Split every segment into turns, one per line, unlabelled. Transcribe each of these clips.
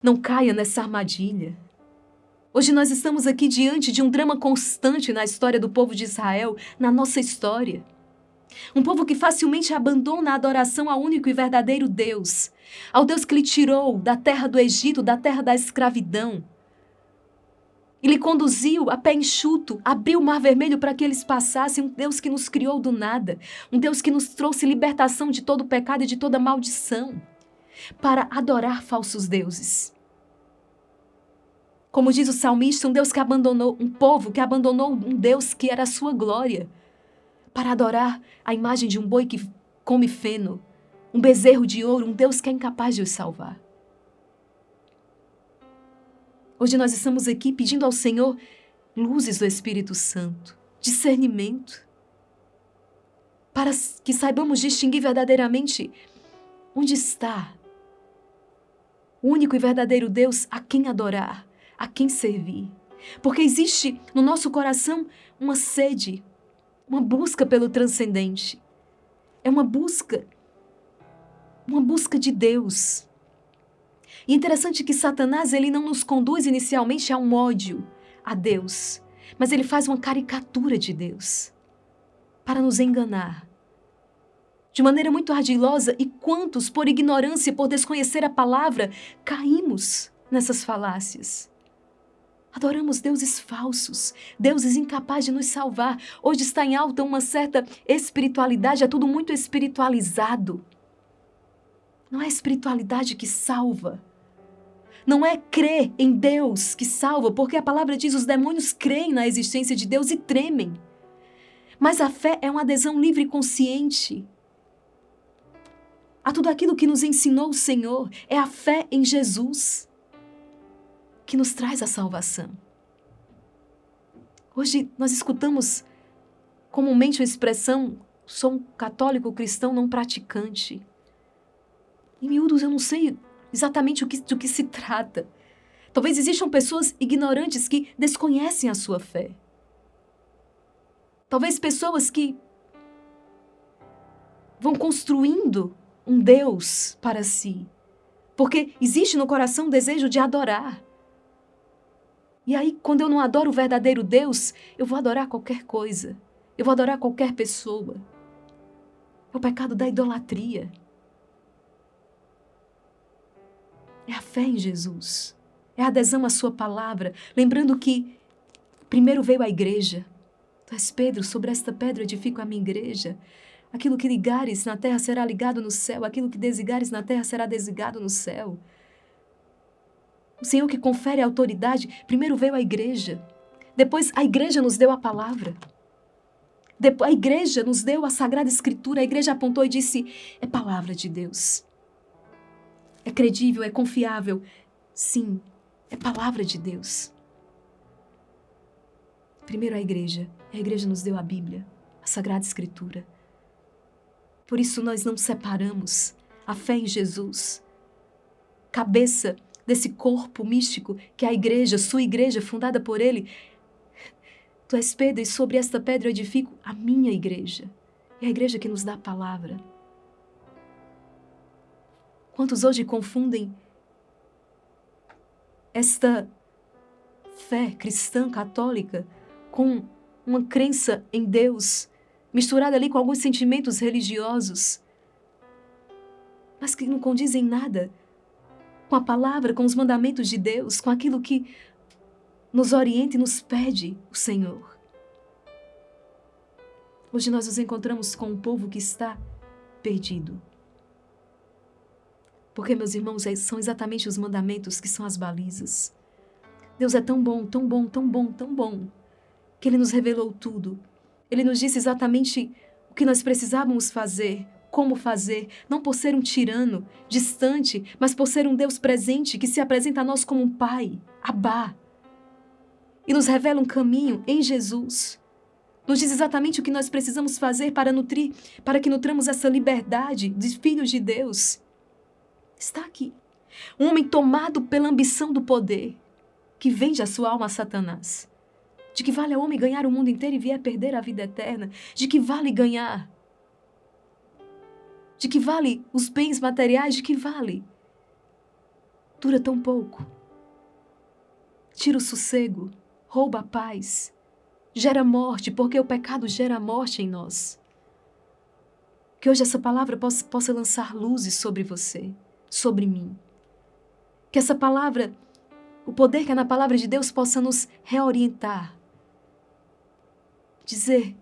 Não caia nessa armadilha. Hoje nós estamos aqui diante de um drama constante na história do povo de Israel, na nossa história. Um povo que facilmente abandona a adoração ao único e verdadeiro Deus, ao Deus que lhe tirou da terra do Egito, da terra da escravidão. E lhe conduziu a pé enxuto, abriu o mar vermelho para que eles passassem, um Deus que nos criou do nada, um Deus que nos trouxe libertação de todo pecado e de toda maldição, para adorar falsos deuses. Como diz o salmista, um Deus que abandonou, um povo que abandonou um Deus que era a sua glória, para adorar a imagem de um boi que come feno, um bezerro de ouro, um Deus que é incapaz de os salvar. Hoje nós estamos aqui pedindo ao Senhor luzes do Espírito Santo, discernimento, para que saibamos distinguir verdadeiramente onde está o único e verdadeiro Deus a quem adorar, a quem servir. Porque existe no nosso coração uma sede, uma busca pelo transcendente. É uma busca de Deus. E é interessante que Satanás, ele não nos conduz inicialmente a um ódio a Deus, mas ele faz uma caricatura de Deus para nos enganar de maneira muito ardilosa. E quantos, por ignorância, por desconhecer a palavra, caímos nessas falácias? Adoramos deuses falsos, deuses incapazes de nos salvar. Hoje está em alta uma certa espiritualidade, é tudo muito espiritualizado. Não é a espiritualidade que salva. Não é crer em Deus que salva, porque a palavra diz: os demônios creem na existência de Deus e tremem. Mas a fé é uma adesão livre e consciente a tudo aquilo que nos ensinou o Senhor. É a fé em Jesus que nos traz a salvação. Hoje nós escutamos comumente a expressão: sou um católico cristão não praticante. Em miúdos, eu não sei exatamente do que se trata. Talvez existam pessoas ignorantes que desconhecem a sua fé. Talvez pessoas que vão construindo um Deus para si, porque existe no coração o desejo de adorar. E aí, quando eu não adoro o verdadeiro Deus, eu vou adorar qualquer coisa. Eu vou adorar qualquer pessoa. É o pecado da idolatria. É a fé em Jesus. É a adesão à sua palavra. Lembrando que primeiro veio a igreja. Tu és Pedro, sobre esta pedra edifico a minha igreja. Aquilo que ligares na terra será ligado no céu. Aquilo que desligares na terra será desligado no céu. O Senhor que confere a autoridade, primeiro veio a igreja. Depois a igreja nos deu a palavra. Depois a igreja nos deu a Sagrada Escritura. A igreja apontou e disse: é palavra de Deus. É credível, é confiável. Sim, é palavra de Deus. Primeiro a igreja nos deu a Bíblia, a Sagrada Escritura. Por isso nós não separamos a fé em Jesus, cabeça desse corpo místico que é a igreja, sua igreja, fundada por Ele. Tu és Pedro, e sobre esta pedra eu edifico a minha igreja. É a igreja que nos dá a palavra. Quantos hoje confundem esta fé cristã católica com uma crença em Deus, misturada ali com alguns sentimentos religiosos, mas que não condizem nada com a palavra, com os mandamentos de Deus, com aquilo que nos orienta e nos pede o Senhor. Hoje nós nos encontramos com um povo que está perdido. Porque, meus irmãos, são exatamente os mandamentos que são as balizas. Deus é tão bom, tão bom, tão bom, tão bom, que Ele nos revelou tudo. Ele nos disse exatamente o que nós precisávamos fazer, como fazer, não por ser um tirano, distante, mas por ser um Deus presente que se apresenta a nós como um Pai, Abá. E nos revela um caminho em Jesus. Nos diz exatamente o que nós precisamos fazer para que nutramos essa liberdade de filhos de Deus. Está aqui. Um homem tomado pela ambição do poder, que vende a sua alma a Satanás. De que vale ao homem ganhar o mundo inteiro e vier perder a vida eterna? De que vale ganhar? De que vale os bens materiais? De que vale dura tão pouco. Tira o sossego, rouba a paz, gera morte, porque o pecado gera morte em nós. Que hoje essa palavra possa lançar luzes sobre você, sobre mim. Que essa palavra, o poder que é na palavra de Deus, possa nos reorientar. Dizer,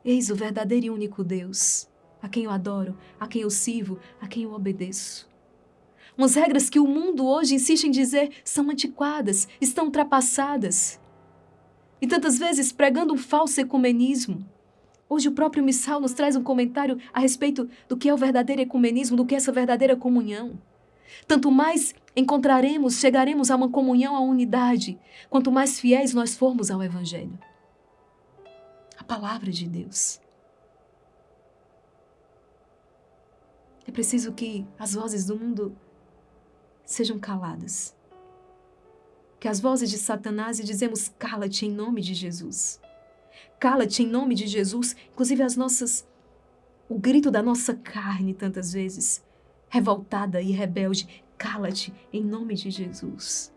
eis o verdadeiro e único Deus, a quem eu adoro, a quem eu sirvo, a quem eu obedeço. Umas regras que o mundo hoje insiste em dizer são antiquadas, estão ultrapassadas. E tantas vezes pregando um falso ecumenismo. Hoje o próprio Missal nos traz um comentário a respeito do que é o verdadeiro ecumenismo, do que é essa verdadeira comunhão. Tanto mais chegaremos a uma comunhão, a unidade, quanto mais fiéis nós formos ao Evangelho. A palavra de Deus. É preciso que as vozes do mundo sejam caladas. Que as vozes de Satanás, e dizemos, cala-te em nome de Jesus. Cala-te em nome de Jesus, inclusive o grito da nossa carne, tantas vezes, revoltada e rebelde, cala-te em nome de Jesus.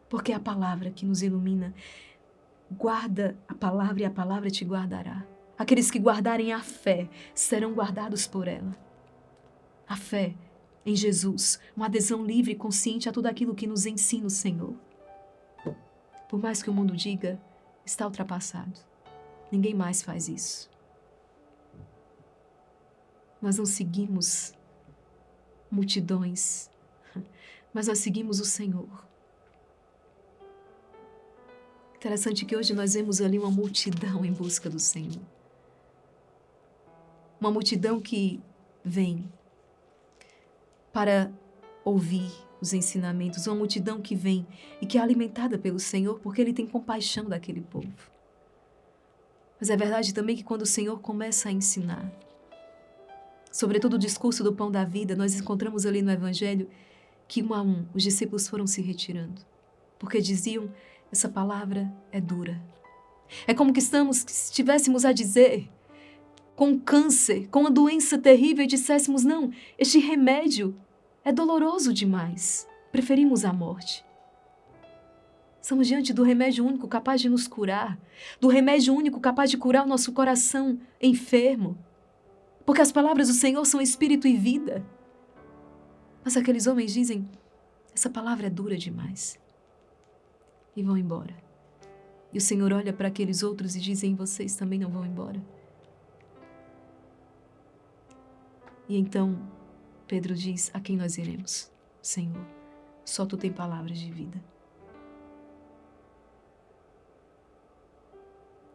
Porque é a palavra que nos ilumina. Guarda a palavra e a palavra te guardará. Aqueles que guardarem a fé serão guardados por ela. A fé em Jesus, uma adesão livre e consciente a tudo aquilo que nos ensina o Senhor. Por mais que o mundo diga, está ultrapassado. Ninguém mais faz isso. Nós não seguimos multidões, mas nós seguimos o Senhor. Interessante que hoje nós vemos ali uma multidão em busca do Senhor. Uma multidão que vem para ouvir os ensinamentos, uma multidão que vem e que é alimentada pelo Senhor porque Ele tem compaixão daquele povo. Mas é verdade também que quando o Senhor começa a ensinar, sobretudo o discurso do pão da vida, nós encontramos ali no Evangelho que um a um os discípulos foram se retirando, porque diziam, essa palavra é dura. É como que estivéssemos a dizer, com câncer, com uma doença terrível, e disséssemos, não, este remédio é doloroso demais. Preferimos a morte. Estamos diante do remédio único capaz de nos curar, do remédio único capaz de curar o nosso coração enfermo. Porque as palavras do Senhor são espírito e vida. Mas aqueles homens dizem, essa palavra é dura demais. E vão embora. E o Senhor olha para aqueles outros e dizem, vocês também não vão embora. E então Pedro diz, a quem nós iremos? Senhor, só Tu tem palavras de vida.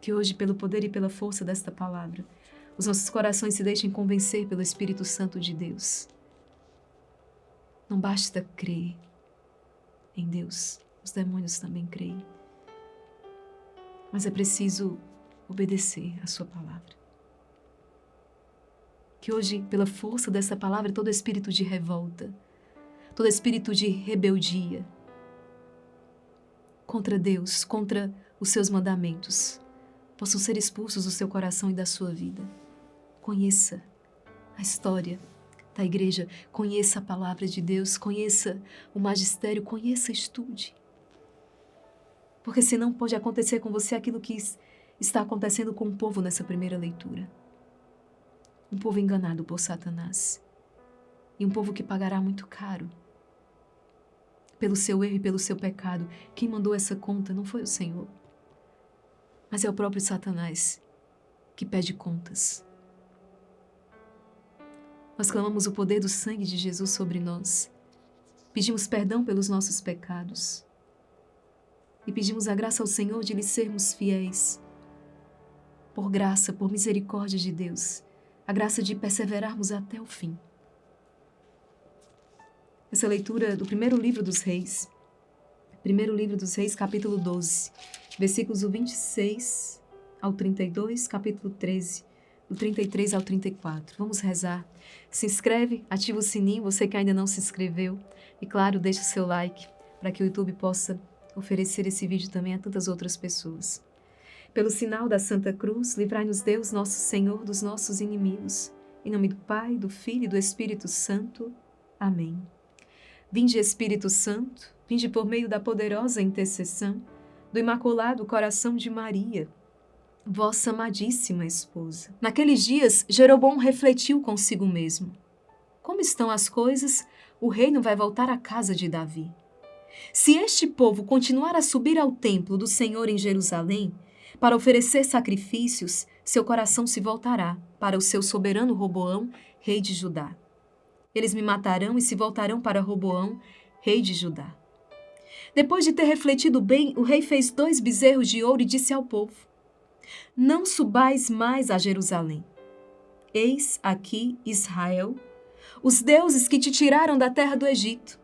Que hoje, pelo poder e pela força desta palavra, os nossos corações se deixem convencer pelo Espírito Santo de Deus. Não basta crer em Deus, os demônios também creem. Mas é preciso obedecer a sua palavra. Que hoje, pela força dessa palavra, todo espírito de revolta, todo espírito de rebeldia contra Deus, contra os seus mandamentos, possam ser expulsos do seu coração e da sua vida. Conheça a história da igreja, conheça a palavra de Deus, conheça o magistério, conheça, estude. Porque senão pode acontecer com você aquilo que está acontecendo com o povo nessa primeira leitura. Um povo enganado por Satanás. E um povo que pagará muito caro. Pelo seu erro e pelo seu pecado. Quem mandou essa conta não foi o Senhor. Mas é o próprio Satanás que pede contas. Nós clamamos o poder do sangue de Jesus sobre nós. Pedimos perdão pelos nossos pecados. E pedimos a graça ao Senhor de lhe sermos fiéis. Por graça, por misericórdia de Deus. A graça de perseverarmos até o fim. Essa leitura do primeiro livro dos Reis. Primeiro livro dos Reis, capítulo 12. Versículos do 26 ao 32, capítulo 13. Do 33 ao 34. Vamos rezar. Se inscreve, ativa o sininho, você que ainda não se inscreveu. E claro, deixa o seu like, para que o YouTube possa oferecer esse vídeo também a tantas outras pessoas. Pelo sinal da Santa Cruz, livrai-nos Deus, nosso Senhor, dos nossos inimigos. Em nome do Pai, do Filho e do Espírito Santo. Amém. Vinde, Espírito Santo, vinde por meio da poderosa intercessão do Imaculado Coração de Maria, vossa amadíssima esposa. Naqueles dias, Jeroboão refletiu consigo mesmo. Como estão as coisas, o reino vai voltar à casa de Davi. Se este povo continuar a subir ao templo do Senhor em Jerusalém, para oferecer sacrifícios, seu coração se voltará para o seu soberano Roboão, rei de Judá. Eles me matarão e se voltarão para Roboão, rei de Judá. Depois de ter refletido bem, o rei fez 2 bezerros de ouro e disse ao povo: Não subais mais a Jerusalém. Eis aqui, Israel, os deuses que te tiraram da terra do Egito.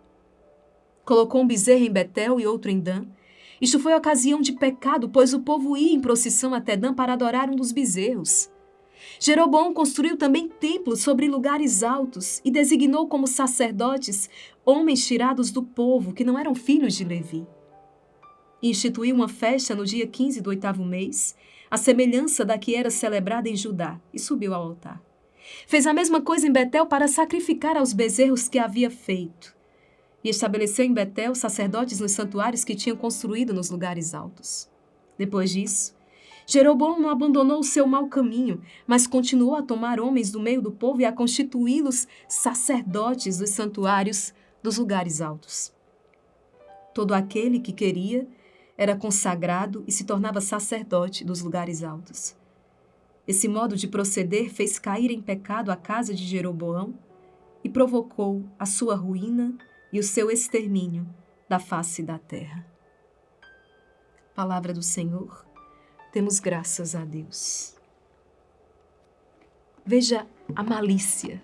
Colocou um bezerro em Betel e outro em Dan. Isto foi ocasião de pecado, pois o povo ia em procissão até Dan para adorar um dos bezerros. Jeroboão construiu também templos sobre lugares altos e designou como sacerdotes homens tirados do povo que não eram filhos de Levi. Instituiu uma festa no dia 15 do 8º mês, à semelhança da que era celebrada em Judá, e subiu ao altar. Fez a mesma coisa em Betel para sacrificar aos bezerros que havia feito. E estabeleceu em Betel sacerdotes nos santuários que tinham construído nos lugares altos. Depois disso, Jeroboão não abandonou o seu mau caminho, mas continuou a tomar homens do meio do povo e a constituí-los sacerdotes dos santuários dos lugares altos. Todo aquele que queria era consagrado e se tornava sacerdote dos lugares altos. Esse modo de proceder fez cair em pecado a casa de Jeroboão e provocou a sua ruína e o seu extermínio da face da terra. Palavra do Senhor, temos graças a Deus. Veja a malícia,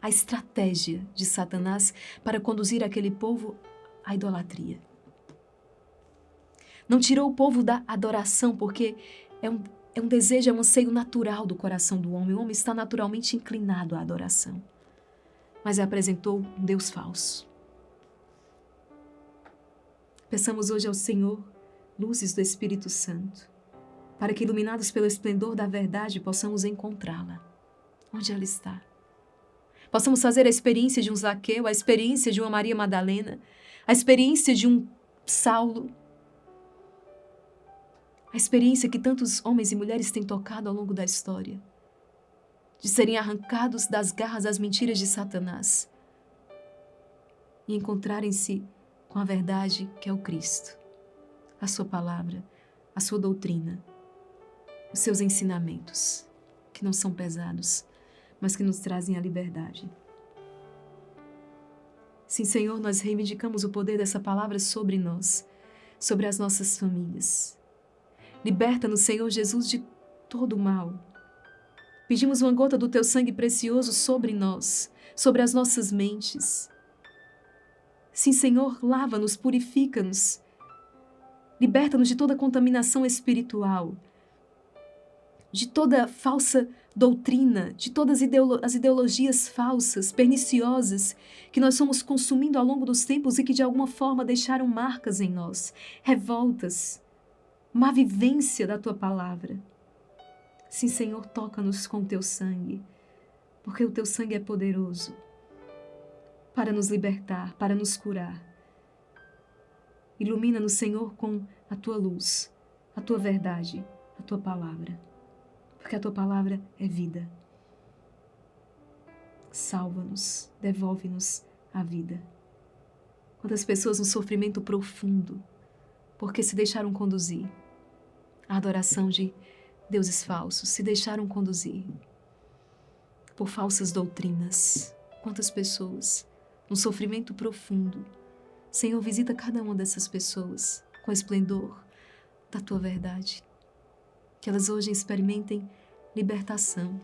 a estratégia de Satanás para conduzir aquele povo à idolatria. Não tirou o povo da adoração, porque é um desejo, é um anseio natural do coração do homem. O homem está naturalmente inclinado à adoração. Mas apresentou um Deus falso. Peçamos hoje ao Senhor luzes do Espírito Santo, para que, iluminados pelo esplendor da verdade, possamos encontrá-la, onde ela está. Possamos fazer a experiência de um Zaqueu, a experiência de uma Maria Madalena, a experiência de um Saulo, a experiência que tantos homens e mulheres têm tocado ao longo da história, de serem arrancados das garras das mentiras de Satanás e encontrarem-se com a verdade que é o Cristo, a sua palavra, a sua doutrina, os seus ensinamentos, que não são pesados, mas que nos trazem a liberdade. Sim, Senhor, nós reivindicamos o poder dessa palavra sobre nós, sobre as nossas famílias. Liberta-nos, Senhor Jesus, de todo o mal. Pedimos uma gota do Teu sangue precioso sobre nós, sobre as nossas mentes. Sim, Senhor, lava-nos, purifica-nos. Liberta-nos de toda contaminação espiritual, de toda falsa doutrina, de todas as ideologias falsas, perniciosas, que nós somos consumindo ao longo dos tempos e que de alguma forma deixaram marcas em nós, revoltas, má vivência da Tua palavra. Sim, Senhor, toca-nos com o Teu sangue, porque o Teu sangue é poderoso para nos libertar, para nos curar. Ilumina-nos, Senhor, com a Tua luz, a Tua verdade, a Tua palavra, porque a Tua palavra é vida. Salva-nos, devolve-nos a vida. Quantas pessoas no sofrimento profundo, porque se deixaram conduzir à adoração de deuses falsos, se deixaram conduzir por falsas doutrinas. Quantas pessoas no sofrimento profundo. Senhor, visita cada uma dessas pessoas com o esplendor da Tua verdade. Que elas hoje experimentem libertação.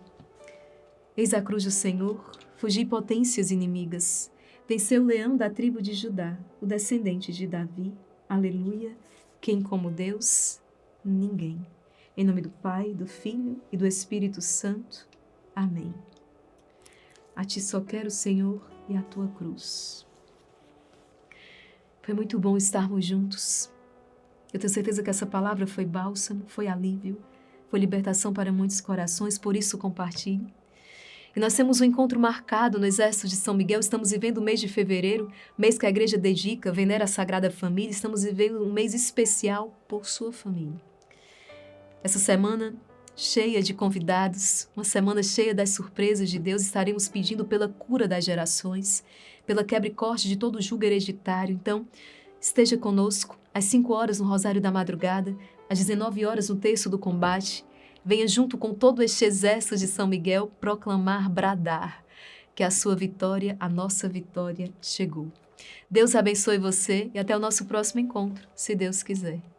Eis a cruz do Senhor, fugi potências inimigas. Venceu o leão da tribo de Judá, o descendente de Davi. Aleluia. Quem como Deus? Ninguém. Em nome do Pai, do Filho e do Espírito Santo. Amém. A Ti só quero, Senhor, e a Tua cruz. Foi muito bom estarmos juntos. Eu tenho certeza que essa palavra foi bálsamo, foi alívio, foi libertação para muitos corações, por isso compartilhe. E nós temos um encontro marcado no Exército de São Miguel. Estamos vivendo o mês de fevereiro, mês que a igreja dedica, venera a Sagrada Família. Estamos vivendo um mês especial por sua família. Essa semana cheia de convidados, uma semana cheia das surpresas de Deus, estaremos pedindo pela cura das gerações, pela quebra e corte de todo jugo hereditário. Então, esteja conosco às 5 horas no Rosário da Madrugada, às 19 horas no Terço do Combate. Venha junto com todo este exército de São Miguel proclamar, bradar, que a sua vitória, a nossa vitória chegou. Deus abençoe você e até o nosso próximo encontro, se Deus quiser.